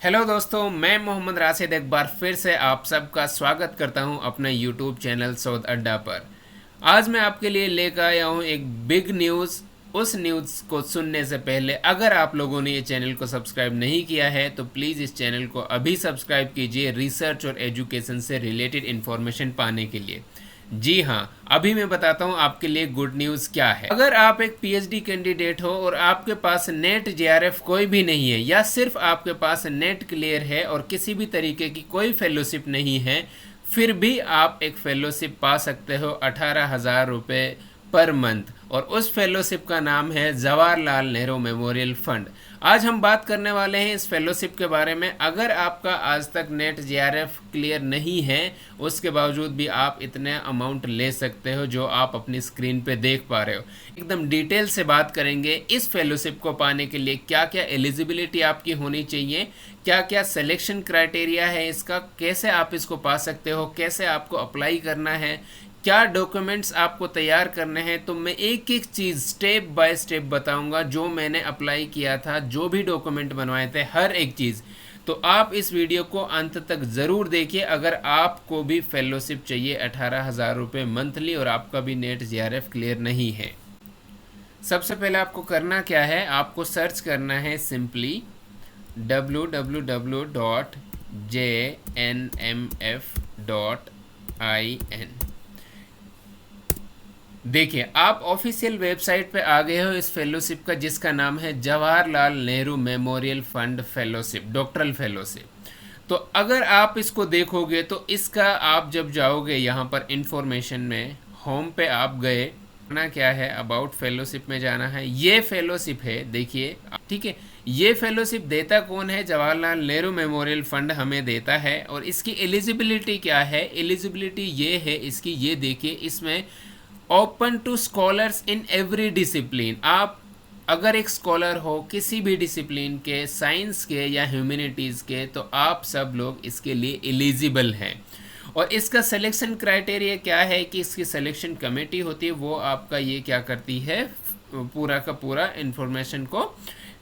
Hello दोस्तों, मैं मोहम्मद राशिद एक बार फिर से आप सबका स्वागत करता हूं अपने यूट्यूब चैनल सऊद अड्डा पर। आज मैं आपके लिए लेकर आया हूं एक बिग न्यूज़। उस न्यूज़ को सुनने से पहले अगर आप लोगों ने ये चैनल को सब्सक्राइब नहीं किया है तो प्लीज़ इस चैनल को अभी सब्सक्राइब कीजिए रिसर्च और एजुकेशन से रिलेटेड इन्फॉर्मेशन पाने के लिए। जी हाँ, अभी मैं बताता हूँ आपके लिए गुड न्यूज़ क्या है। अगर आप एक पीएचडी कैंडिडेट हो और आपके पास नेट जेआरएफ कोई भी नहीं है या सिर्फ आपके पास नेट क्लियर है और किसी भी तरीके की कोई फेलोशिप नहीं है, फिर भी आप एक फेलोशिप पा सकते हो 18,000 रुपये पर मंथ। और उस फेलोशिप का नाम है जवाहरलाल नेहरू मेमोरियल फंड। आज हम बात करने वाले हैं इस फेलोशिप के बारे में। अगर आपका आज तक नेट जेआरएफ क्लियर नहीं है, उसके बावजूद भी आप इतने अमाउंट ले सकते हो जो आप अपनी स्क्रीन पे देख पा रहे हो। एकदम डिटेल से बात करेंगे इस फेलोशिप को पाने के लिए क्या क्या एलिजिबिलिटी आपकी होनी चाहिए, क्या क्या सिलेक्शन क्राइटेरिया है इसका, कैसे आप इसको पा सकते हो, कैसे आपको अप्लाई करना है, क्या डॉक्यूमेंट्स आपको तैयार करने हैं। तो मैं एक एक चीज़ स्टेप बाय स्टेप बताऊंगा, जो मैंने अप्लाई किया था, जो भी डॉक्यूमेंट बनवाए थे, हर एक चीज़। तो आप इस वीडियो को अंत तक ज़रूर देखिए अगर आपको भी फेलोशिप चाहिए 18,000 रुपये मंथली और आपका भी नेट जेआरएफ क्लियर नहीं है। सबसे पहले आपको करना क्या है, आपको सर्च करना है सिंपली www.jnmf.in। देखिए, आप ऑफिशियल वेबसाइट पे आ गए हो इस फेलोशिप का, जिसका नाम है Jawaharlal Nehru memorial fund fellowship, doctoral fellowship. तो अगर आप इसको देखोगे तो इसका आप जब जाओगे यहाँ पर इंफॉर्मेशन में, होम पे आप गए, ना क्या है, अबाउट फेलोशिप में जाना है। ये फेलोशिप है, देखिए, ठीक है। ये फेलोशिप देता कौन है? जवाहरलाल नेहरू मेमोरियल फंड हमें देता है। और इसकी एलिजिबिलिटी क्या है? एलिजिबिलिटी ये है इसकी, ये देखिए, इसमें open to scholars in every discipline. आप अगर एक स्कॉलर हो किसी भी डिसिप्लिन के, साइंस के या ह्यूमैनिटीज़ के, तो आप सब लोग इसके लिए एलिजिबल हैं। और इसका सिलेक्शन क्राइटेरिया क्या है कि इसकी सिलेक्शन कमेटी होती है, वो आपका ये क्या करती है, पूरा का पूरा इन्फॉर्मेशन को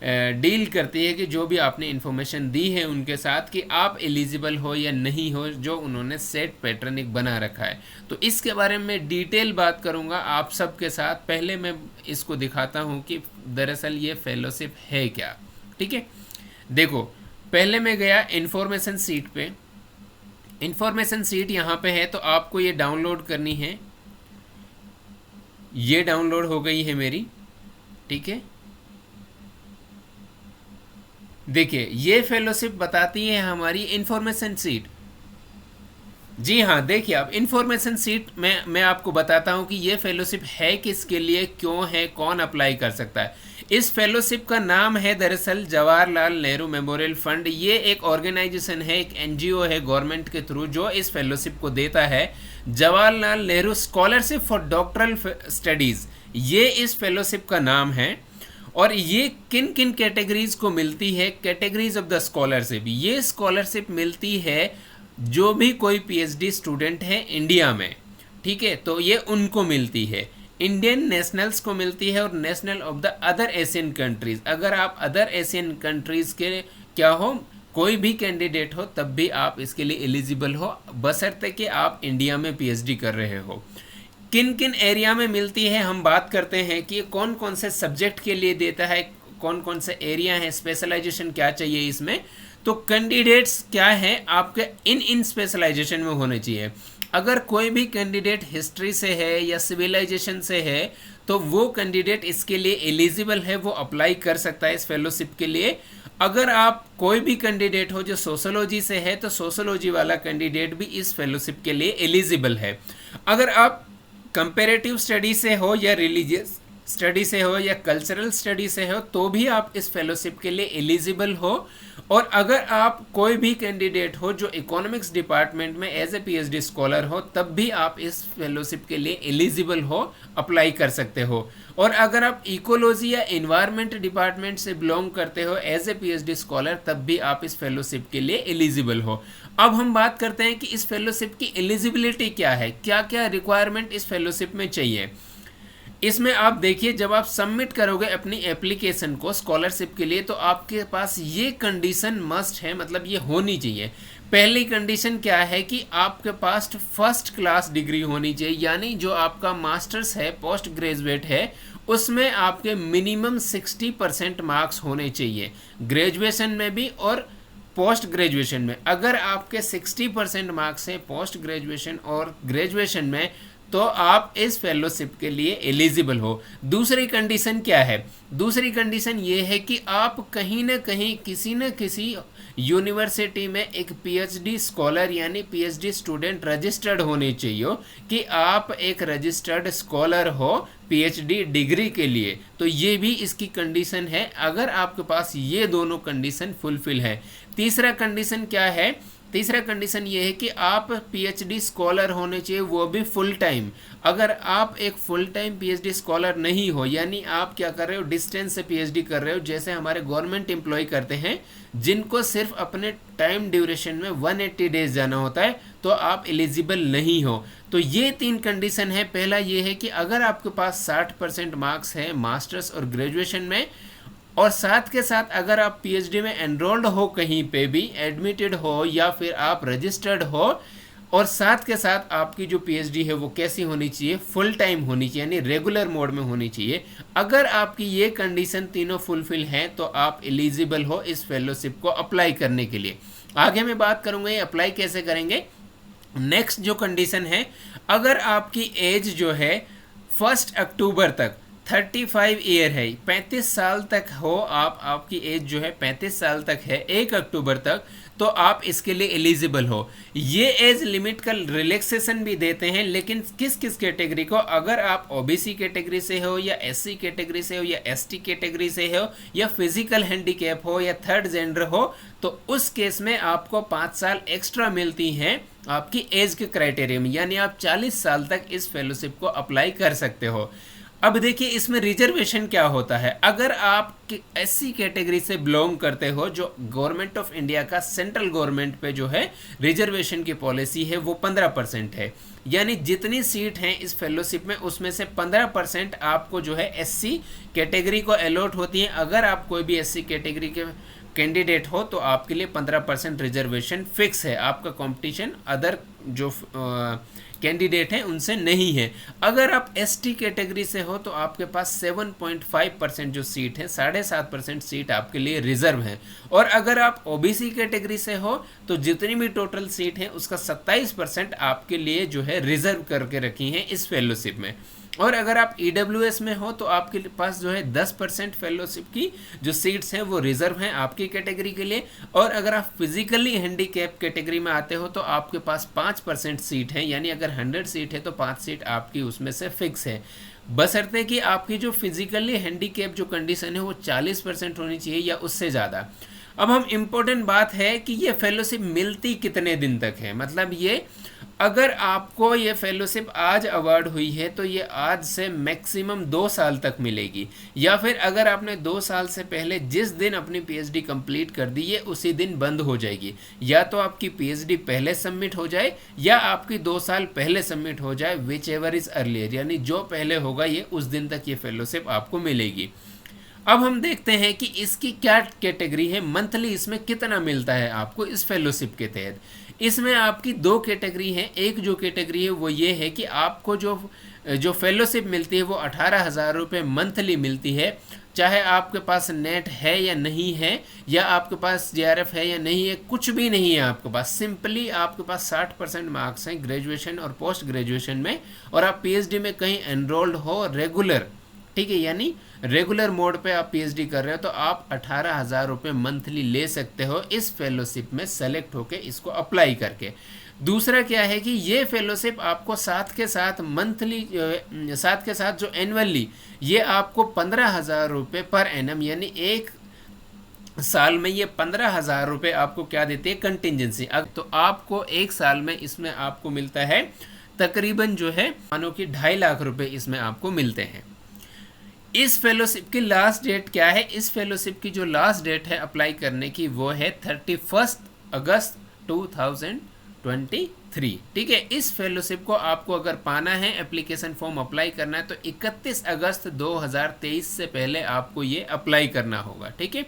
डील करती है कि जो भी आपने इन्फॉर्मेशन दी है उनके साथ कि आप एलिजिबल हो या नहीं हो, जो उन्होंने सेट पैटर्न एक बना रखा है। तो इसके बारे में डिटेल बात करूंगा आप सबके साथ। पहले मैं इसको दिखाता हूं कि दरअसल ये फेलोशिप है क्या। ठीक है, देखो, पहले मैं गया इन्फॉर्मेशन सीट पे। इन्फॉर्मेशन सीट यहाँ पे है, तो आपको ये डाउनलोड करनी है। ये डाउनलोड हो गई है मेरी, ठीक है। देखिए, ये फेलोशिप बताती है हमारी इन्फॉर्मेशन सीट। जी हाँ, देखिए, अब इन्फॉर्मेशन सीट में मैं आपको बताता हूँ कि ये फेलोशिप है किसके लिए, क्यों है, कौन अप्लाई कर सकता है। इस फेलोशिप का नाम है दरअसल जवाहरलाल नेहरू मेमोरियल फंड। ये एक ऑर्गेनाइजेशन है, एक एनजीओ है गवर्नमेंट के थ्रू, जो इस फेलोशिप को देता है। Jawaharlal Nehru scholarship for doctoral studies, ये इस फेलोशिप का नाम है। और ये किन किन कैटेगरीज को मिलती है? कैटेगरीज ऑफ द स्कॉलरशिप, ये स्कॉलरशिप मिलती है जो भी कोई पीएचडी स्टूडेंट है इंडिया में, ठीक है, तो ये उनको मिलती है। इंडियन नेशनल्स को मिलती है और national of the other Asian countries. अगर आप अदर एशियन कंट्रीज के क्या हो, कोई भी कैंडिडेट हो, तब भी आप इसके लिए एलिजिबल हो, बशर्ते कि आप इंडिया में पीएचडी कर रहे हो। किन किन एरिया में मिलती है हम बात करते हैं कि कौन कौन से सब्जेक्ट के लिए देता है, कौन कौन से एरिया है, स्पेशलाइजेशन क्या चाहिए इसमें। तो कैंडिडेट्स क्या है आपके इन स्पेशलाइजेशन में होने चाहिए। अगर कोई भी कैंडिडेट हिस्ट्री से है या सिविलाइजेशन से है, तो वो कैंडिडेट इसके लिए एलिजिबल है, वो अप्लाई कर सकता है इस फेलोशिप के लिए। अगर आप कोई भी कैंडिडेट हो जो सोशोलॉजी से है, तो सोशोलॉजी वाला कैंडिडेट भी इस फेलोशिप के लिए एलिजिबल है। अगर आप कंपेरेटिव स्टडी से हो या रिलीजियस स्टडी से हो या कल्चरल स्टडी से हो, तो भी आप इस फेलोशिप के लिए एलिजिबल हो। और अगर आप कोई भी कैंडिडेट हो जो इकोनॉमिक्स डिपार्टमेंट में एज ए पीएचडी स्कॉलर हो, तब भी आप इस फेलोशिप के लिए एलिजिबल हो, अप्लाई कर सकते हो। और अगर आप इकोलॉजी या इन्वायरमेंट डिपार्टमेंट से बिलोंग करते हो एज ए पीएचडी स्कॉलर, तब भी आप इस फेलोशिप के लिए एलिजिबल हो। अब हम बात करते हैं कि इस फेलोशिप की एलिजिबिलिटी क्या है, क्या क्या रिक्वायरमेंट इस फेलोशिप में चाहिए। इसमें आप देखिए, जब आप सबमिट करोगे अपनी एप्लीकेशन को स्कॉलरशिप के लिए, तो आपके पास ये कंडीशन मस्ट है, मतलब ये होनी चाहिए। पहली कंडीशन क्या है कि आपके पास फर्स्ट क्लास डिग्री होनी चाहिए, यानी जो आपका मास्टर्स है, पोस्ट ग्रेजुएट है, उसमें आपके मिनिमम 60% मार्क्स होने चाहिए, ग्रेजुएशन में भी और पोस्ट ग्रेजुएशन में। अगर आपके 60% मार्क्स हैं पोस्ट ग्रेजुएशन और ग्रेजुएशन में, तो आप इस फेलोशिप के लिए एलिजिबल हो। दूसरी कंडीशन क्या है? दूसरी कंडीशन ये है कि आप कहीं ना कहीं किसी न किसी यूनिवर्सिटी में एक पीएचडी स्कॉलर यानी पीएचडी स्टूडेंट रजिस्टर्ड होने चाहिए, कि आप एक रजिस्टर्ड स्कॉलर हो पीएचडी डिग्री के लिए। तो ये भी इसकी कंडीशन है, अगर आपके पास ये दोनों कंडीशन फुलफिल है। तीसरा कंडीशन क्या है? तीसरा कंडीशन ये है कि आप पीएचडी स्कॉलर होने चाहिए, वो भी फुल टाइम। अगर आप एक फुल टाइम पीएचडी स्कॉलर नहीं हो, यानी आप क्या कर रहे हो, डिस्टेंस से पीएचडी कर रहे हो, जैसे हमारे गवर्नमेंट एम्प्लॉय करते हैं, जिनको सिर्फ अपने टाइम ड्यूरेशन में 180 डेज जाना होता है, तो आप एलिजिबल नहीं हो। तो ये 3 कंडीशन है। पहला ये है कि अगर आपके पास 60% मार्क्स है मास्टर्स और ग्रेजुएशन में, और साथ के साथ अगर आप पीएचडी में एनरोल्ड हो, कहीं पे भी एडमिटेड हो या फिर आप रजिस्टर्ड हो, और साथ के साथ आपकी जो पीएचडी है वो कैसी होनी चाहिए, फुल टाइम होनी चाहिए, यानी रेगुलर मोड में होनी चाहिए। अगर आपकी ये कंडीशन तीनों फुलफिल हैं, तो आप एलिजिबल हो इस फेलोशिप को अप्लाई करने के लिए। आगे मैं बात करूँगा ये अप्लाई कैसे करेंगे। नेक्स्ट जो कंडीशन है, अगर आपकी एज जो है 1 अक्टूबर तक 35 ईयर है, 35 साल तक हो आप, आपकी एज जो है 35 साल तक है 1 अक्टूबर तक, तो आप इसके लिए एलिजिबल हो। ये एज लिमिट का रिलैक्सेशन भी देते हैं, लेकिन किस किस कैटेगरी को? अगर आप ओबीसी कैटेगरी से हो, या एससी कैटेगरी से हो, या एसटी कैटेगरी से हो, या फिजिकल हैंडीकैप हो, या थर्ड जेंडर हो, तो उस केस में आपको 5 साल एक्स्ट्रा मिलती हैं आपकी एज के क्राइटेरिया में, यानी आप 40 साल तक इस फेलोशिप को अप्लाई कर सकते हो। अब देखिए इसमें रिजर्वेशन क्या होता है। अगर आप एससी कैटेगरी से बिलोंग करते हो, जो गवर्नमेंट ऑफ इंडिया का सेंट्रल गवर्नमेंट पे जो है रिजर्वेशन की पॉलिसी है वो 15% है, यानी जितनी सीट हैं इस फेलोशिप में उसमें से 15% आपको जो है एससी कैटेगरी को अलॉट होती है। अगर आप कोई भी एससी कैटेगरी के कैंडिडेट हो, तो आपके लिए 15% रिजर्वेशन फिक्स है। आपका कंपटीशन अदर जो कैंडिडेट हैं उनसे नहीं है। अगर आप एसटी कैटेगरी से हो, तो आपके पास 7.5% जो सीट है, 7.5% सीट आपके लिए रिजर्व है। और अगर आप ओबीसी कैटेगरी से हो, तो जितनी भी टोटल सीट है उसका 27% आपके लिए जो है रिजर्व करके रखी हैं इस फेलोशिप में। और अगर आप ईडब्ल्यूएस में हो, तो आपके पास जो है 10% फेलोशिप की जो सीट्स हैं वो रिजर्व हैं आपकी कैटेगरी के लिए। और अगर आप फिजिकली हैंडीकैप कैटेगरी में आते हो, तो आपके पास 5% सीट है, यानी अगर 100 सीट है तो 5 सीट आपकी उसमें से फिक्स है, बशर्ते कि आपकी जो फिजिकली हैंडीकैप जो कंडीशन है वो 40% होनी चाहिए या उससे ज़्यादा। अब हम इम्पोर्टेंट बात है कि ये फेलोशिप मिलती कितने दिन तक है, मतलब ये अगर आपको ये फेलोशिप आज अवार्ड हुई है, तो ये आज से मैक्सिमम 2 साल तक मिलेगी, या फिर अगर आपने 2 साल से पहले जिस दिन अपनी पीएचडी कंप्लीट कर दी है उसी दिन बंद हो जाएगी। या तो आपकी पीएचडी पहले सबमिट हो जाए, या आपकी 2 साल पहले सबमिट हो जाए, विच एवर इज अर्लियर, यानी जो पहले होगा ये उस दिन तक ये फेलोशिप आपको मिलेगी। अब हम देखते हैं कि इसकी क्या कैटेगरी है, मंथली इसमें कितना मिलता है आपको इस फेलोशिप के तहत। इसमें आपकी 2 कैटेगरी हैं। एक जो कैटेगरी है वो ये है कि आपको जो फेलोशिप मिलती है वो 18,000 रुपये मंथली मिलती है, चाहे आपके पास नेट है या नहीं है, या आपके पास जेआरएफ है या नहीं है, कुछ भी नहीं है आपके पास, सिंपली आपके पास 60% मार्क्स हैं ग्रेजुएशन और पोस्ट ग्रेजुएशन में, और आप पीएचडी में कहीं एनरोल्ड हो रेगुलर, ठीक है, यानी रेगुलर मोड पे आप पीएचडी कर रहे हो, तो आप 18,000 रुपये मंथली ले सकते हो इस फेलोशिप में सेलेक्ट होके इसको अप्लाई करके। दूसरा क्या है कि ये फेलोशिप आपको साथ के साथ मंथली, साथ के साथ जो एनुअली, ये आपको 15,000 रुपये पर एनम, यानी एक साल में ये 15,000 रुपये आपको क्या देती है, कंटिजेंसी। तो आपको एक साल में इसमें आपको मिलता है तकरीबन जो है मानो कि 2.5 लाख रुपये इसमें आपको मिलते हैं। इस फेलोशिप की लास्ट डेट क्या है? इस फेलोशिप की जो लास्ट डेट है अप्लाई करने की वो है 31 अगस्त 2023। ठीक है, इस फेलोशिप को आपको अगर पाना है, एप्लीकेशन फॉर्म अप्लाई करना है, तो 31 अगस्त 2023 से पहले आपको ये अप्लाई करना होगा। ठीक है,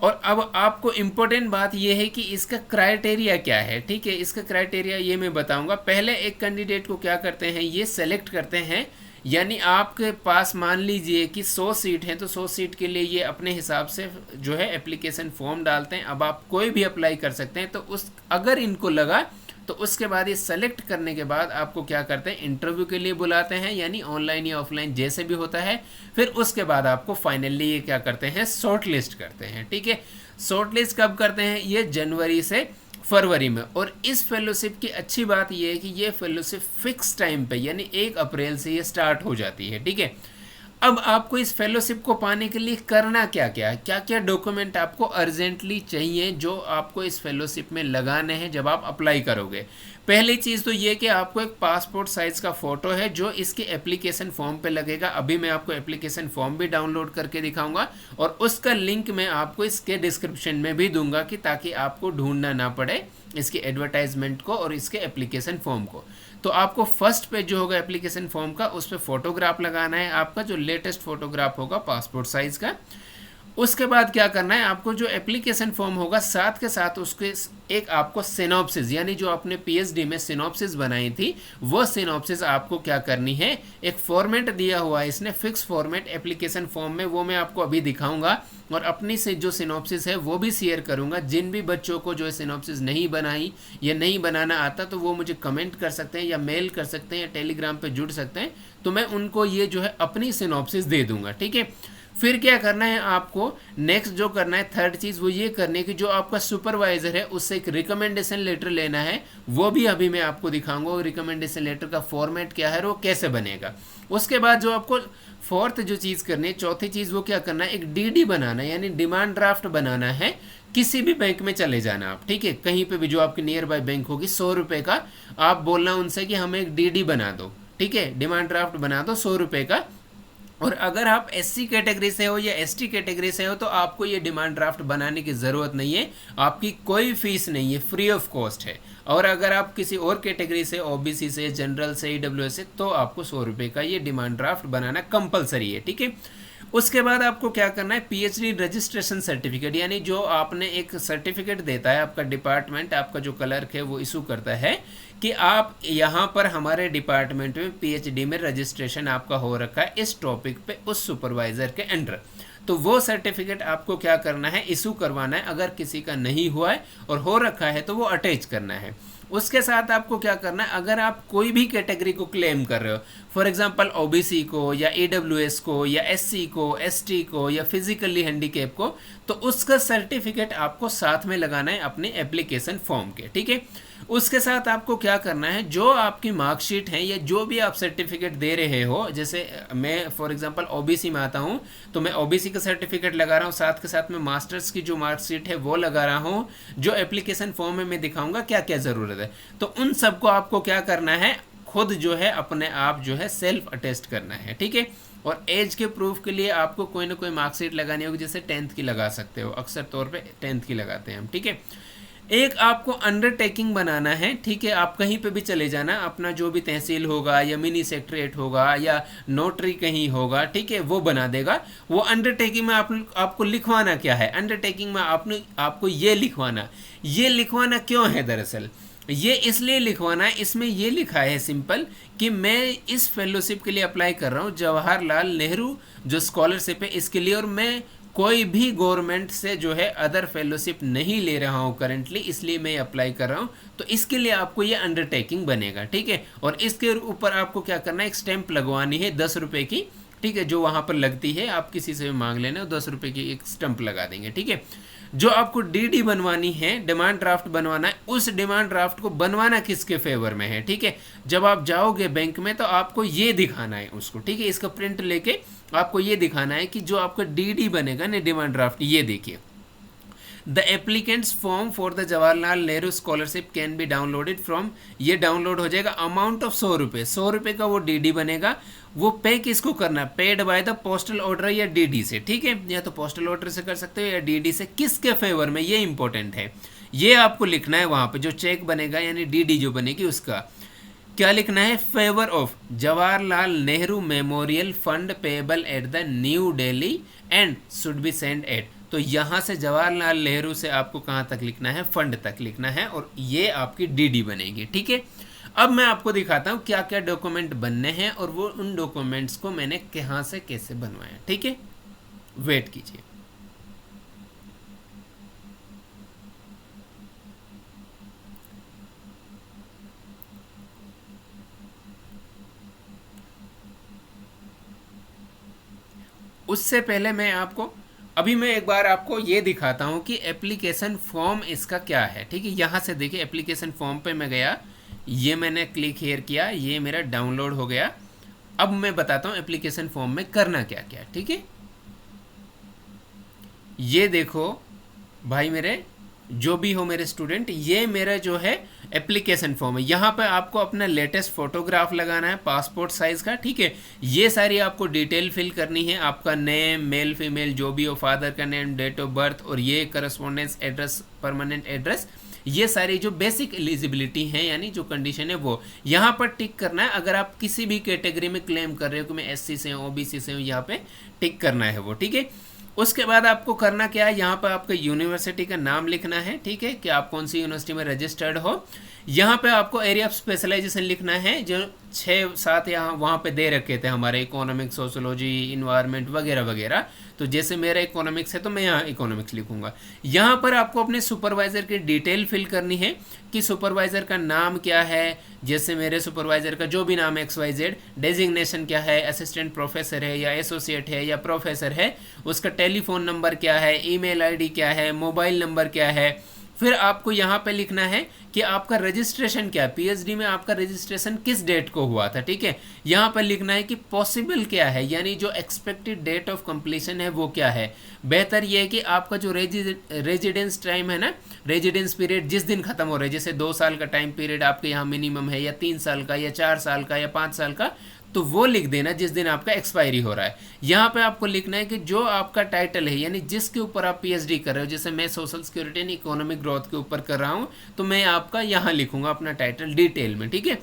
और अब आपको इम्पोर्टेंट बात यह है कि इसका क्राइटेरिया क्या है। ठीक है, इसका क्राइटेरिया ये मैं बताऊंगा। पहले एक कैंडिडेट को क्या करते हैं, ये सेलेक्ट करते हैं, यानी आपके पास मान लीजिए कि 100 सीट हैं, तो 100 सीट के लिए ये अपने हिसाब से जो है एप्लीकेशन फॉर्म डालते हैं। अब आप कोई भी अप्लाई कर सकते हैं। तो उस अगर इनको लगा तो उसके बाद ये सेलेक्ट करने के बाद आपको क्या करते हैं, इंटरव्यू के लिए बुलाते हैं, यानी ऑनलाइन या ऑफलाइन जैसे भी होता है। फिर उसके बाद आपको फाइनली ये क्या करते हैं, शॉर्ट लिस्ट करते हैं। ठीक है, शॉर्ट लिस्ट कब करते हैं, ये जनवरी से फरवरी में। और इस फेलोशिप की अच्छी बात ये है कि ये फेलोशिप फिक्स टाइम पे यानी 1 अप्रैल से ये स्टार्ट हो जाती है। ठीक है, अब आपको इस फेलोशिप को पाने के लिए करना क्या क्या है, क्या क्या डॉक्यूमेंट आपको अर्जेंटली चाहिए जो आपको इस फेलोशिप में लगाने हैं जब आप अप्लाई करोगे। पहली चीज़ तो ये कि आपको एक पासपोर्ट साइज़ का फ़ोटो है जो इसके एप्लीकेशन फॉर्म पे लगेगा। अभी मैं आपको एप्लीकेशन फॉर्म भी डाउनलोड करके दिखाऊंगा और उसका लिंक मैं आपको इसके डिस्क्रिप्शन में भी दूंगा कि ताकि आपको ढूंढना ना पड़े इसकी एडवर्टाइजमेंट को और इसके एप्लीकेशन फॉर्म को। तो आपको फर्स्ट पेज जो होगा एप्लीकेशन फॉर्म का, उस पर फोटोग्राफ लगाना है, आपका जो लेटेस्ट फोटोग्राफ होगा पासपोर्ट साइज़ का। उसके बाद क्या करना है, आपको जो एप्लीकेशन फॉर्म होगा साथ के साथ उसके एक आपको सिनॉप्सिस, यानी जो आपने पीएचडी में सिनॉप्सिस बनाई थी वो सिनॉप्सिस आपको क्या करनी है, एक फॉर्मेट दिया हुआ है इसने, फिक्स फॉर्मेट एप्लीकेशन फॉर्म में, वो मैं आपको अभी दिखाऊंगा। और अपनी से जो सिनॉप्सिस है वो भी शेयर करूंगा। जिन भी बच्चों को जो सिनॉप्सिस नहीं बनाई या नहीं बनाना आता तो वो मुझे कमेंट कर सकते हैं या मेल कर सकते हैं या टेलीग्राम पे जुड़ सकते हैं, तो मैं उनको ये जो है अपनी सिनॉप्सिस दे दूंगा। ठीक है, फिर क्या करना है आपको, नेक्स्ट जो करना है थर्ड चीज़ वो ये करनी है कि जो आपका सुपरवाइजर है उससे एक रिकमेंडेशन लेटर लेना है। वो भी अभी मैं आपको दिखाऊंगा वो रिकमेंडेशन लेटर का फॉर्मेट क्या है और वो कैसे बनेगा। उसके बाद जो आपको फोर्थ जो चीज़ करनी है, चौथी चीज़ वो क्या करना है, एक डीडी बनाना है, यानी डिमांड ड्राफ्ट बनाना है। किसी भी बैंक में चले जाना आप, ठीक है, कहीं पे भी जो आपकी नियर बाय बैंक होगी 100 रुपये का, आप बोलना उनसे कि हमें एक डीडी बना दो। ठीक है, डिमांड ड्राफ्ट बना दो 100 रुपये का। और अगर आप एससी कैटेगरी से हो या एसटी कैटेगरी से हो तो आपको ये डिमांड ड्राफ्ट बनाने की ज़रूरत नहीं है, आपकी कोई फीस नहीं है, फ्री ऑफ कॉस्ट है। और अगर आप किसी और कैटेगरी से, ओबीसी से, जनरल से, ईडब्ल्यूएस से, तो आपको 100 रुपये का ये डिमांड ड्राफ्ट बनाना कंपलसरी है। ठीक है, उसके बाद आपको क्या करना है, पीएचडी रजिस्ट्रेशन सर्टिफिकेट, यानी जो आपने एक सर्टिफिकेट देता है आपका डिपार्टमेंट, आपका जो क्लर्क है वो इशू करता है कि आप यहाँ पर हमारे डिपार्टमेंट में पीएचडी में रजिस्ट्रेशन आपका हो रखा है इस टॉपिक पे उस सुपरवाइज़र के अंडर, तो वो सर्टिफिकेट आपको क्या करना है, इशू करवाना है। अगर किसी का नहीं हुआ है और हो रखा है तो वो अटैच करना है। उसके साथ आपको क्या करना है, अगर आप कोई भी कैटेगरी को क्लेम कर रहे हो, फॉर एग्जांपल ओबीसी को या ईडब्ल्यूएस को या एससी को, एसटी को या फिजिकली हैंडीकैप को, तो उसका सर्टिफिकेट आपको साथ में लगाना है अपने एप्लीकेशन फॉर्म के। ठीक है, उसके साथ आपको क्या करना है, जो आपकी मार्कशीट है या जो भी आप सर्टिफिकेट दे रहे हो, जैसे मैं फॉर एग्जांपल ओबीसी में आता हूँ तो मैं ओबीसी का सर्टिफिकेट लगा रहा हूँ, साथ के साथ में मास्टर्स की जो मार्कशीट है वो लगा रहा हूँ। जो एप्लीकेशन फॉर्म में मैं दिखाऊंगा क्या क्या ज़रूरत है, तो उन सबको आपको क्या करना है, खुद जो है अपने आप जो है सेल्फ अटेस्ट करना है। ठीक है, और एज के प्रूफ के लिए आपको कोई ना कोई मार्कशीट लगानी होगी, जैसे 10th की लगा सकते हो, अक्सर तौर पे 10th की लगाते हैं हम। ठीक है, एक आपको अंडरटेकिंग बनाना है। ठीक है, आप कहीं पे भी चले जाना, अपना जो भी तहसील होगा या मिनी सेक्रेटरीट होगा या नोटरी कहीं होगा, ठीक है, वो बना देगा। वो अंडरटेकिंग में आपको लिखवाना क्या है, अंडरटेकिंग में आपको ये लिखवाना क्यों है, दरअसल ये इसलिए लिखवाना है, इसमें ये लिखा है सिंपल कि मैं इस फेलोशिप के लिए अप्लाई कर रहा हूँ, जवाहरलाल नेहरू जो स्कॉलरशिप है इसके लिए, और मैं कोई भी गवर्नमेंट से जो है अदर फेलोशिप नहीं ले रहा हूँ करंटली, इसलिए मैं अप्लाई कर रहा हूँ। तो इसके लिए आपको ये अंडरटेकिंग बनेगा। ठीक है, और इसके ऊपर आपको क्या करना है, एक स्टैंप लगवानी है 10 रुपये की। ठीक है, जो वहाँ पर लगती है, आप किसी से भी मांग लेना, 10 रुपये की एक स्टैंप लगा देंगे। ठीक है, जो आपको डीडी बनवानी है, डिमांड ड्राफ्ट बनवाना है, उस डिमांड ड्राफ्ट को बनवाना किसके फेवर में है। ठीक है, जब आप जाओगे बैंक में तो आपको ये दिखाना है उसको। ठीक है, इसका प्रिंट लेके आपको ये दिखाना है कि जो आपका डीडी बनेगा ना, डिमांड ड्राफ्ट, ये देखिए the applicants form for the Jawaharlal Nehru scholarship can be downloaded from, ये डाउनलोड हो जाएगा। अमाउंट ऑफ 100 रुपये, 100 रुपये का वो डीडी बनेगा। वो पे किसको करना है? Paid by the postal order या डीडी से, ठीक है, या तो पोस्टल ऑर्डर से कर सकते हो या डीडी से। किसके फेवर में, ये इंपॉर्टेंट है, ये आपको लिखना है वहां पे जो चेक बनेगा यानी डीडी जो बनेगी उसका क्या लिखना है? Favour of Jawaharlal Nehru memorial fund payable at the new Delhi and should be send at. तो यहाँ से जवाहरलाल नेहरू से आपको कहाँ तक लिखना है? फंड तक लिखना है, और ये आपकी डीडी बनेगी, ठीक है। अब मैं आपको दिखाता हूँ क्या क्या डॉक्यूमेंट बनने हैं और वो उन डॉक्यूमेंट्स को मैंने कहाँ से कैसे बनवाया, ठीक है। वेट कीजिए। उससे पहले मैं आपको अभी मैं एक बार आपको ये दिखाता हूँ कि एप्लीकेशन फॉर्म इसका क्या है, ठीक है। यहाँ से देखिए एप्लीकेशन फॉर्म पे मैं गया, ये मैंने क्लिक हेयर किया, ये मेरा डाउनलोड हो गया। अब मैं बताता हूँ एप्लीकेशन फॉर्म में करना क्या क्या, ठीक है। ये देखो भाई मेरे जो भी हो मेरे स्टूडेंट, ये मेरा जो है एप्लीकेशन फॉर्म है। यहाँ पे आपको अपना लेटेस्ट फोटोग्राफ लगाना है पासपोर्ट साइज का, ठीक है। ये सारी आपको डिटेल फिल करनी है, आपका नेम, मेल फीमेल जो भी हो, फादर का नेम, डेट ऑफ बर्थ, और ये करस्पॉन्डेंस एड्रेस, परमानेंट एड्रेस, ये सारी जो बेसिक एलिजिबिलिटी है यानी जो कंडीशन है वो यहाँ पर टिक करना है। अगर आप किसी भी कैटेगरी में क्लेम कर रहे हो कि मैं एससी से हूँ, ओबीसी से हूँ, यहाँ पे टिक करना है वो, ठीक है। उसके बाद आपको करना क्या है, यहाँ पर आपका यूनिवर्सिटी का नाम लिखना है, ठीक है, कि आप कौन सी यूनिवर्सिटी में रजिस्टर्ड हो। यहाँ पे आपको एरिया ऑफ स्पेशलाइजेशन लिखना है, जो 6-7 यहाँ वहाँ पे दे रखे थे हमारे, इकोनॉमिक्स, सोशोलॉजी, इन्वायरमेंट वगैरह वगैरह। तो जैसे मेरा इकोनॉमिक्स है तो मैं यहाँ इकोनॉमिक्स लिखूंगा। यहाँ पर आपको अपने सुपरवाइज़र की डिटेल फिल करनी है कि सुपरवाइज़र का नाम क्या है। जैसे मेरे सुपरवाइज़र का जो भी नाम है XYZ, डेजिग्नेशन क्या है, असिस्टेंट प्रोफेसर है या एसोसिएट है या प्रोफेसर है, उसका टेलीफोन नंबर क्या है, ईमेल आईडी क्या है, मोबाइल नंबर क्या है। फिर आपको यहाँ पे लिखना है कि आपका रजिस्ट्रेशन क्या है, पीएचडी में आपका रजिस्ट्रेशन किस डेट को हुआ था, ठीक है। यहाँ पर लिखना है कि पॉसिबल क्या है, यानी जो एक्सपेक्टेड डेट ऑफ कंप्लीशन है वो क्या है। बेहतर ये है कि आपका जो रेजिडेंस टाइम है ना, रेजिडेंस पीरियड जिस दिन खत्म हो रहा है, जैसे 2 साल का टाइम पीरियड आपके यहाँ मिनिमम है, या 3 साल का, या 4 साल का, या 5 साल का, तो वो लिख देना जिस दिन आपका एक्सपायरी हो रहा है। यहाँ पे आपको लिखना है कि जो आपका टाइटल है, यानी जिसके ऊपर आप पीएचडी कर रहे हो, जैसे मैं social security and economic growth के ऊपर कर रहा हूँ, तो मैं आपका यहाँ लिखूंगा अपना टाइटल डिटेल में, ठीक है।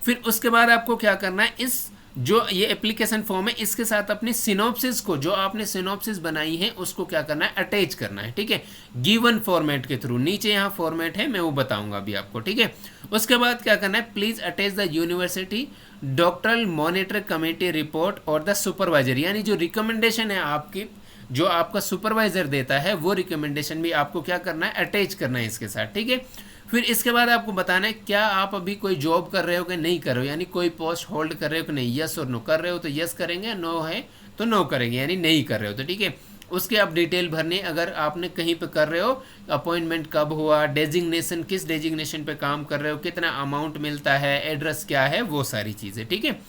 फिर उसके बाद आपको क्या करना है, इस जो ये एप्लीकेशन फॉर्म है इसके साथ अपनी सिनॉप्सिस को, जो आपने सिनॉप्सिस बनाई है उसको क्या करना है, अटैच करना है, ठीक है, गिवन फॉर्मेट के थ्रू। नीचे यहाँ फॉर्मेट है, मैं वो बताऊंगा अभी आपको, ठीक है। उसके बाद क्या करना है, please attach the university doctoral monitor committee report और द सुपरवाइजर, यानी जो रिकमेंडेशन है आपकी, जो आपका सुपरवाइजर देता है, वो रिकमेंडेशन भी आपको क्या करना है, अटैच करना है इसके साथ, ठीक है। फिर इसके बाद आपको बताना है क्या आप अभी कोई जॉब कर रहे हो कि नहीं कर रहे हो, यानी कोई पोस्ट होल्ड कर रहे हो कि नहीं, यस और नो। कर रहे हो तो यस करेंगे, नो है तो नो करेंगे, यानी नहीं कर रहे हो तो, ठीक है। उसके आप डिटेल भरनी, अगर आपने कहीं पे कर रहे हो, अपॉइंटमेंट कब हुआ, डेजिग्नेशन किस डेजिग्नेशन पे काम कर रहे हो, कितना अमाउंट मिलता है, एड्रेस क्या है, वो सारी चीज़ें, ठीक है।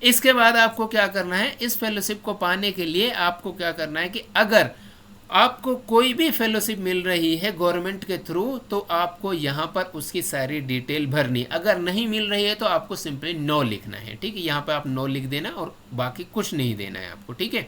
इसके बाद आपको क्या करना है, इस फेलोशिप को पाने के लिए आपको क्या करना है कि अगर आपको कोई भी फेलोशिप मिल रही है गवर्नमेंट के थ्रू, तो आपको यहाँ पर उसकी सारी डिटेल भरनी। अगर नहीं मिल रही है तो आपको सिंपली नो लिखना है, ठीक है। यहाँ पर आप नो लिख देना और बाकी कुछ नहीं देना है आपको, ठीक है।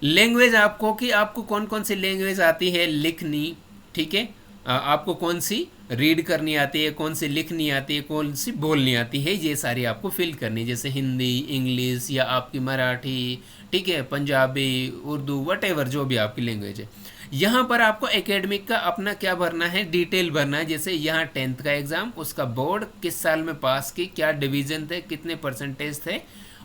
लैंग्वेज आपको कि आपको कौन कौन सी लैंग्वेज आती है लिखनी, ठीक है। आपको कौन सी रीड करनी आती है, कौन सी लिखनी आती है, कौन सी बोलनी आती है, ये सारी आपको फिल करनी, जैसे हिंदी, इंग्लिश, या आपकी मराठी, ठीक है, पंजाबी, उर्दू, वटेवर जो भी आपकी लैंग्वेज है। यहाँ पर आपको एकेडमिक का अपना क्या भरना है, डिटेल भरना है। जैसे यहाँ 10th का एग्ज़ाम, उसका बोर्ड किस साल में पास की, क्या डिवीज़न थे, कितने परसेंटेज थे,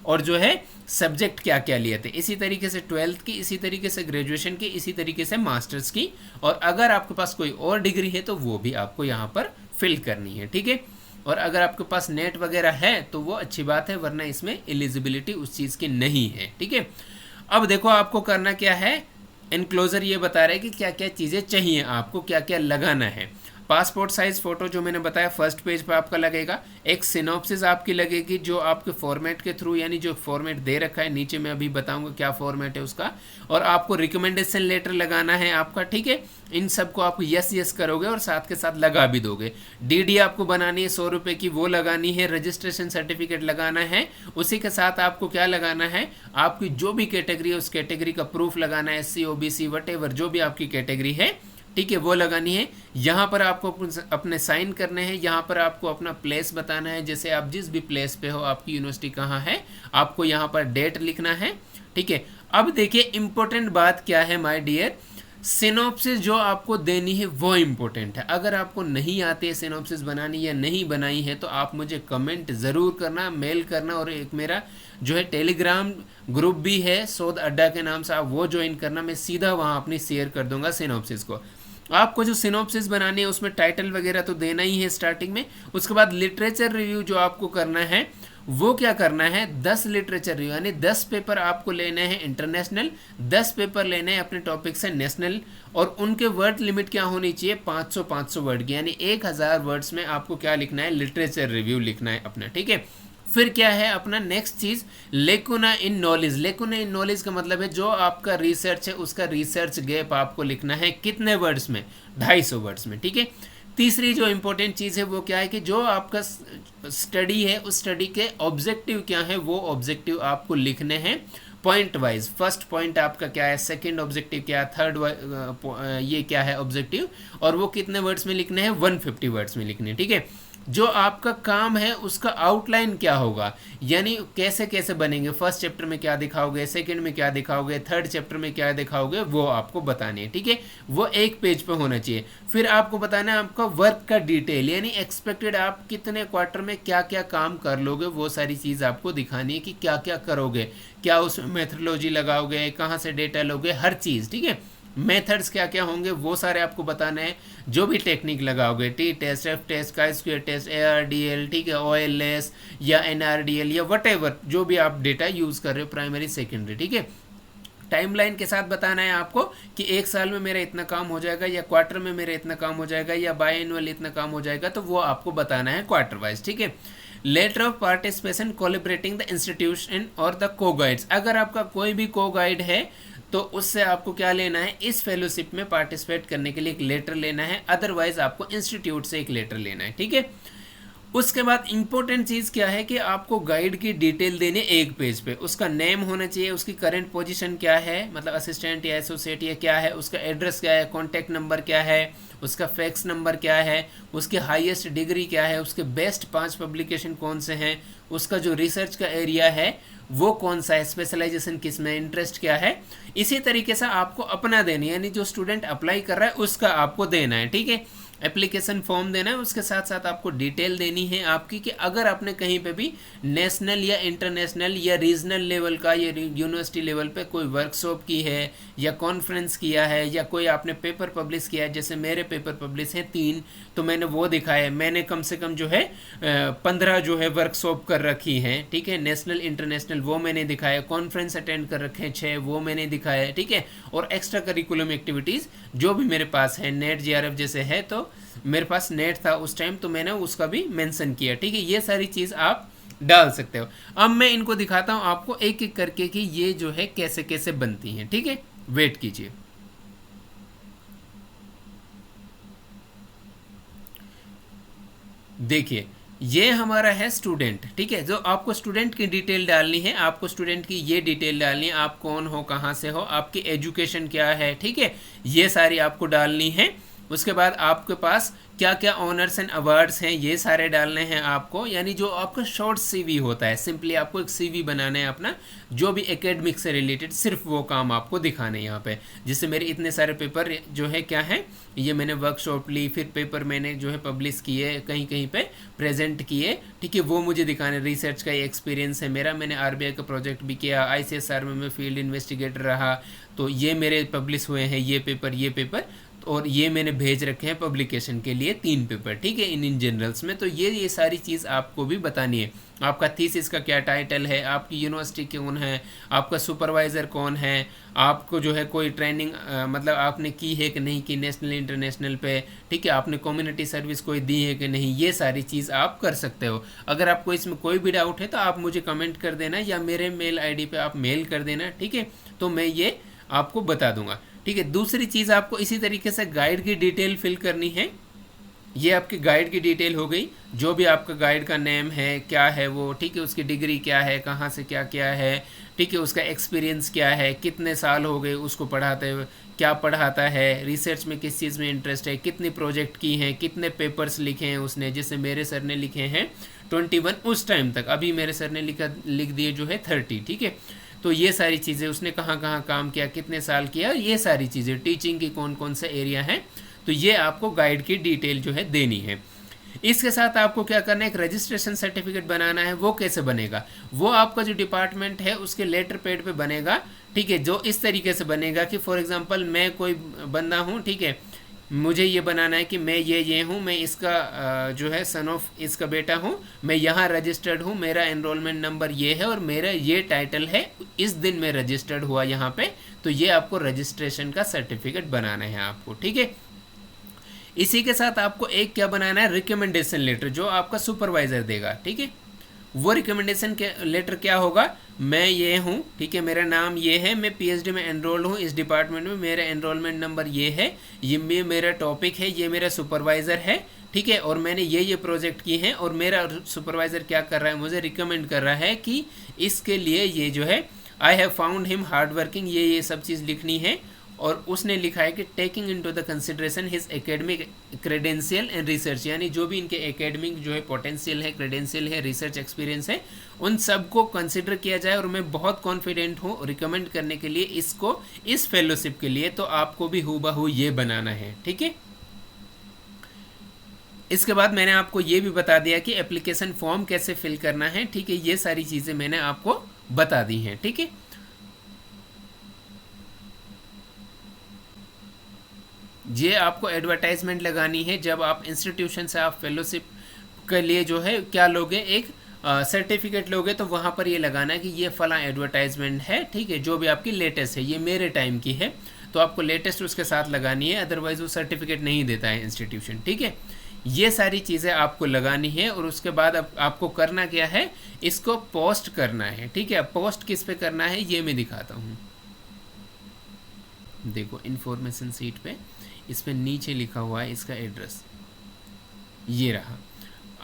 और जो है सब्जेक्ट क्या क्या लिए थे। इसी तरीके से 12th की, इसी तरीके से ग्रेजुएशन की, इसी तरीके से मास्टर्स की, और अगर आपके पास कोई और डिग्री है तो वो भी आपको यहाँ पर फिल करनी है, ठीक है। और अगर आपके पास नेट वगैरह है तो वो अच्छी बात है, वरना इसमें एलिजिबिलिटी उस चीज़ की नहीं है, ठीक है। अब देखो आपको करना क्या है, एनक्लोजर ये बता रहा है कि क्या क्या चीज़ें चाहिए आपको, क्या क्या लगाना है। पासपोर्ट साइज फ़ोटो जो मैंने बताया फर्स्ट पेज पे आपका लगेगा, एक सिनॉप्सिस आपकी लगेगी जो आपके फॉर्मेट के थ्रू, यानी जो फॉर्मेट दे रखा है नीचे मैं अभी बताऊंगा क्या फॉर्मेट है उसका, और आपको रिकमेंडेशन लेटर लगाना है आपका, ठीक है। इन सबको आप यस यस करोगे और साथ के साथ लगा भी दोगे। डीडी आपको बनानी है 100 रुपये की, वो लगानी है। रजिस्ट्रेशन सर्टिफिकेट लगाना है, उसी के साथ आपको क्या लगाना है, आपकी जो भी कैटेगरी है उस कैटेगरी का प्रूफ लगाना है, SC OBC वटेवर जो भी आपकी कैटेगरी है, ठीक है, वो लगानी है। यहाँ पर आपको अपने साइन करने हैं, यहाँ पर आपको अपना प्लेस बताना है, जैसे आप जिस भी प्लेस पे हो, आपकी यूनिवर्सिटी कहाँ है, आपको यहाँ पर डेट लिखना है, ठीक है। अब देखिए इंपॉर्टेंट बात क्या है माय डियर, सिनॉप्सिस जो आपको देनी है वो इम्पोर्टेंट है। अगर आपको नहीं आती है सिनॉप्सिस बनानी या नहीं बनाई है तो आप मुझे कमेंट ज़रूर करना, मेल करना, और एक मेरा जो है टेलीग्राम ग्रुप भी है शोध अड्डा के नाम से, आप वो ज्वाइन करना, मैं सीधा वहाँ अपनी शेयर कर दूंगा सिनॉप्सिस को। आपको जो सिनॉप्सिस बनानी है उसमें टाइटल वगैरह तो देना ही है स्टार्टिंग में। उसके बाद लिटरेचर रिव्यू जो आपको करना है वो क्या करना है, 10 लिटरेचर रिव्यू यानी 10 पेपर आपको लेने हैं इंटरनेशनल, 10 पेपर लेने हैं अपने टॉपिक से नेशनल, और उनके वर्ड लिमिट क्या होनी चाहिए, 500 वर्ड की, यानी 1000 वर्ड्स में आपको क्या लिखना है, लिटरेचर रिव्यू लिखना है अपना, ठीक है। फिर क्या है अपना नेक्स्ट चीज, लेकुना इन नॉलेज। लेकुना इन नॉलेज का मतलब है जो आपका रिसर्च है उसका रिसर्च गैप आपको लिखना है कितने वर्ड्स में, 250 वर्ड्स में, ठीक है। तीसरी जो इंपॉर्टेंट चीज़ है वो क्या है कि जो आपका स्टडी है उस स्टडी के ऑब्जेक्टिव क्या है, वो ऑब्जेक्टिव आपको लिखने हैं पॉइंट वाइज। फर्स्ट पॉइंट आपका क्या है, सेकंड ऑब्जेक्टिव क्या है, थर्ड ये क्या है ऑब्जेक्टिव, और वो कितने वर्ड्स में लिखने हैं, 150 वर्ड्स में लिखने हैं, ठीक है। जो आपका काम है उसका आउटलाइन क्या होगा, यानी कैसे कैसे बनेंगे, फर्स्ट चैप्टर में क्या दिखाओगे, सेकंड में क्या दिखाओगे, थर्ड चैप्टर में क्या दिखाओगे, वो आपको बतानी है, ठीक है। वो एक पेज पे होना चाहिए। फिर आपको बताना है आपका वर्क का डिटेल, यानी एक्सपेक्टेड आप कितने क्वार्टर में क्या क्या काम कर लोगे, वो सारी चीज़ आपको दिखानी है कि क्या क्या करोगे, क्या उसमें मेथडोलॉजी लगाओगे, कहाँ से डेटा लोगे, हर चीज़, ठीक है। मेथड्स क्या क्या होंगे वो सारे आपको बताना है। जो भी टेक्निक लगाओगे, टी टेस्ट, एफ टेस्ट, का स्क्वायर टेस्ट, ARDL, ठीक है, OLS या NRDL या वटेवर जो भी आप डेटा यूज़ कर रहे हो प्राइमरी सेकेंडरी, ठीक है। टाइमलाइन के साथ बताना है आपको कि एक साल में मेरा इतना काम हो जाएगा, या क्वार्टर में मेरा इतना काम हो जाएगा, या बाय एनुअल इतना काम हो जाएगा, तो वो आपको बताना है क्वार्टर वाइज, ठीक है। Letter of participation collaborating the institution और द को गाइड्स। अगर आपका कोई भी को गाइड है तो उससे आपको क्या लेना है, इस फेलोशिप में पार्टिसिपेट करने के लिए एक लेटर लेना है, अदरवाइज आपको इंस्टीट्यूट से एक लेटर लेना है, ठीक है। उसके बाद इंपॉर्टेंट चीज़ क्या है कि आपको गाइड की डिटेल देनी एक पेज पे, उसका नेम होना चाहिए, उसकी करंट पोजीशन क्या है, मतलब असिस्टेंट या एसोसिएट या क्या है, उसका एड्रेस क्या है, कॉन्टैक्ट नंबर क्या है, उसका फैक्स नंबर क्या है, उसकी हाईएस्ट डिग्री क्या है, उसके बेस्ट 5 पब्लिकेशन कौन से हैं, उसका जो रिसर्च का एरिया है वो कौन सा है, स्पेशलाइजेशन किस में, इंटरेस्ट क्या है। इसी तरीके से आपको अपना देना है, यानी जो स्टूडेंट अप्लाई कर रहा है उसका आपको देना है, ठीक है। एप्लीकेशन फॉर्म देना है, उसके साथ साथ आपको डिटेल देनी है आपकी कि अगर आपने कहीं पे भी नेशनल या इंटरनेशनल या रीजनल लेवल का या यूनिवर्सिटी लेवल पे कोई वर्कशॉप की है या कॉन्फ्रेंस किया है या कोई आपने पेपर पब्लिश किया है, जैसे मेरे पेपर पब्लिश हैं 3 तो मैंने वो दिखाया है। मैंने कम से कम जो है 15 जो है वर्कशॉप कर रखी हैं, ठीक है, नेशनल इंटरनेशनल वो मैंने दिखाया, कॉन्फ्रेंस अटेंड कर रखे हैं 6 वो मैंने दिखाया है, ठीक है। और एक्स्ट्रा करिकुलम एक्टिविटीज़ जो भी मेरे पास है, नेट JRF जैसे है, तो मेरे पास नेट था उस टाइम तो मैंने उसका भी मेंशन किया, ठीक है। ये सारी चीज़ आप डाल सकते हो। अब मैं इनको दिखाता हूँ आपको एक एक करके कि ये जो है कैसे कैसे बनती हैं, ठीक है। वेट कीजिए, देखिए ये हमारा है स्टूडेंट, ठीक है। जो आपको स्टूडेंट की डिटेल डालनी है, आपको स्टूडेंट की ये डिटेल डालनी है, आप कौन हो, कहाँ से हो, आपकी एजुकेशन क्या है, ठीक है, ये सारी आपको डालनी है। उसके बाद आपके पास क्या क्या ऑनर्स एंड अवार्ड्स हैं ये सारे डालने हैं आपको, यानी जो आपका शॉर्ट CV होता है, सिंपली आपको एक CV बनाना है अपना, जो भी एकेडमिक से रिलेटेड, सिर्फ वो काम आपको दिखाने हैं यहाँ पे। जिससे मेरे इतने सारे पेपर जो है क्या है, ये मैंने वर्कशॉप ली, फिर पेपर मैंने जो है पब्लिश किए, कहीं कहीं पे प्रेजेंट किए, ठीक है, वो मुझे दिखाने। रिसर्च का ये एक्सपीरियंस है मेरा, मैंने RBI का प्रोजेक्ट भी किया, ICSR में मैं फील्ड इन्वेस्टिगेटर रहा, तो ये मेरे पब्लिश हुए हैं ये पेपर, और ये मैंने भेज रखे हैं पब्लिकेशन के लिए 3 पेपर, ठीक है, इन जनरल्स में। तो ये सारी चीज़ आपको भी बतानी है। आपका थीसिस का क्या टाइटल है, आपकी यूनिवर्सिटी कौन है, आपका सुपरवाइज़र कौन है, आपको जो है कोई ट्रेनिंग मतलब आपने की है कि नहीं की नेशनल इंटरनेशनल पे, ठीक है, आपने कम्युनिटी सर्विस कोई दी है कि नहीं, ये सारी चीज़ आप कर सकते हो। अगर आपको इसमें कोई भी डाउट है तो आप मुझे कमेंट कर देना या मेरे मेल आईडी पे आप मेल कर देना, ठीक है, तो मैं ये आपको बता दूंगा, ठीक है। दूसरी चीज़ आपको इसी तरीके से गाइड की डिटेल फिल करनी है। ये आपकी गाइड की डिटेल हो गई, जो भी आपका गाइड का नेम है, क्या है वो, ठीक है, उसकी डिग्री क्या है, कहाँ से क्या क्या है, ठीक है, उसका एक्सपीरियंस क्या है, कितने साल हो गए उसको पढ़ाते हुए, क्या पढ़ाता है, रिसर्च में किस चीज़ में इंटरेस्ट है, कितने प्रोजेक्ट की हैं, कितने पेपर्स लिखे हैं उसने, जैसे मेरे सर ने लिखे हैं 21 उस टाइम तक, अभी मेरे सर ने लिख दिए जो है 30, ठीक है। तो ये सारी चीज़ें उसने कहाँ कहाँ काम किया, कितने साल किया, ये सारी चीज़ें, टीचिंग की कौन कौन सा एरिया है, तो ये आपको गाइड की डिटेल जो है देनी है। इसके साथ आपको क्या करना है, एक रजिस्ट्रेशन सर्टिफिकेट बनाना है। वो कैसे बनेगा, वो आपका जो डिपार्टमेंट है उसके लेटर पैड पे बनेगा, ठीक है, जो इस तरीके से बनेगा कि फॉर एग्जांपल मैं कोई बंदा हूँ, ठीक है, मुझे ये बनाना है कि मैं ये हूँ, मैं इसका जो है सन ऑफ इसका बेटा हूँ, मैं यहाँ रजिस्टर्ड हूँ, मेरा एनरोलमेंट नंबर ये है और मेरा ये टाइटल है, इस दिन मैं रजिस्टर्ड हुआ यहाँ पे। तो ये आपको रजिस्ट्रेशन का सर्टिफिकेट बनाना है आपको, ठीक है। इसी के साथ आपको एक क्या बनाना है, रिकमेंडेशन लेटर, जो आपका सुपरवाइजर देगा, ठीक है। वो रिकमेंडेशन के लेटर क्या होगा, मैं ये हूँ, ठीक है, मेरा नाम ये है, मैं पीएचडी में एनरोल्ड हूँ इस डिपार्टमेंट में, मेरा एनरोलमेंट नंबर ये है, ये मेरा टॉपिक है, ये मेरा सुपरवाइज़र है, ठीक है, और मैंने ये प्रोजेक्ट की हैं, और मेरा सुपरवाइज़र क्या कर रहा है, मुझे रिकमेंड कर रहा है कि इसके लिए ये जो है I have found him hard working, ये सब चीज़ लिखनी है। और उसने लिखा है कि taking into the consideration his academic credential and research, यानी जो भी इनके एकेडमिक जो है पोटेंशियल है, क्रेडेंशियल है, रिसर्च एक्सपीरियंस है, उन सब को कंसिडर किया जाए। और मैं बहुत कॉन्फिडेंट हूँ रिकमेंड करने के लिए इसको, इस फेलोशिप के लिए। तो आपको भी हूबहू ये बनाना है, ठीक है। इसके बाद मैंने आपको ये भी बता दिया कि एप्लीकेशन फॉर्म कैसे फिल करना है, ठीक है, ये सारी चीज़ें मैंने आपको बता दी हैं, ठीक है। ये आपको एडवर्टाइजमेंट लगानी है जब आप इंस्टीट्यूशन से आप फेलोशिप के लिए जो है क्या लोगे, एक सर्टिफिकेट लोगे, तो वहाँ पर ये लगाना है कि ये फला एडवर्टाइजमेंट है, ठीक है, जो भी आपकी लेटेस्ट है, ये मेरे टाइम की है, तो आपको लेटेस्ट उसके साथ लगानी है, अदरवाइज वो सर्टिफिकेट नहीं देता है इंस्टीट्यूशन, ठीक है। ये सारी चीज़ें आपको लगानी है। और उसके बाद अब आपको करना क्या है, इसको पोस्ट करना है, ठीक है। पोस्ट किस पे करना है ये मैं दिखाता हूँ। देखो इन्फॉर्मेशन सीट पे, इस पे नीचे लिखा हुआ है इसका एड्रेस, ये रहा।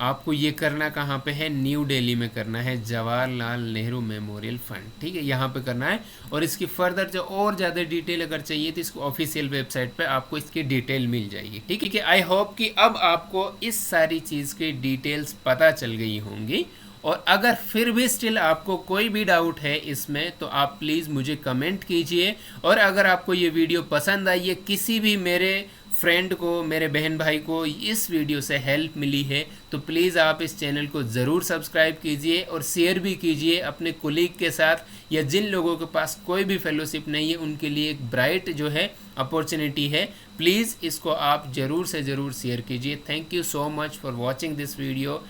आपको ये करना कहाँ पे है, न्यू दिल्ली में करना है, जवाहरलाल नेहरू मेमोरियल फंड, ठीक है, यहाँ पे करना है। और इसकी फर्दर जो और ज़्यादा डिटेल अगर चाहिए तो इसको ऑफिशियल वेबसाइट पे आपको इसकी डिटेल मिल जाएगी, ठीक है। आई होप कि अब आपको इस सारी चीज़ की डिटेल्स पता चल गई होंगी। और अगर फिर भी स्टिल आपको कोई भी डाउट है इसमें, तो आप प्लीज़ मुझे कमेंट कीजिए। और अगर आपको ये वीडियो पसंद आई है, किसी भी मेरे फ्रेंड को, मेरे बहन भाई को इस वीडियो से हेल्प मिली है, तो प्लीज़ आप इस चैनल को ज़रूर सब्सक्राइब कीजिए और शेयर भी कीजिए अपने कोलीग के साथ, या जिन लोगों के पास कोई भी फेलोशिप नहीं है उनके लिए एक ब्राइट जो है अपॉर्चुनिटी है। प्लीज़ इसको आप ज़रूर से ज़रूर शेयर कीजिए। Thank you so much for watching this video.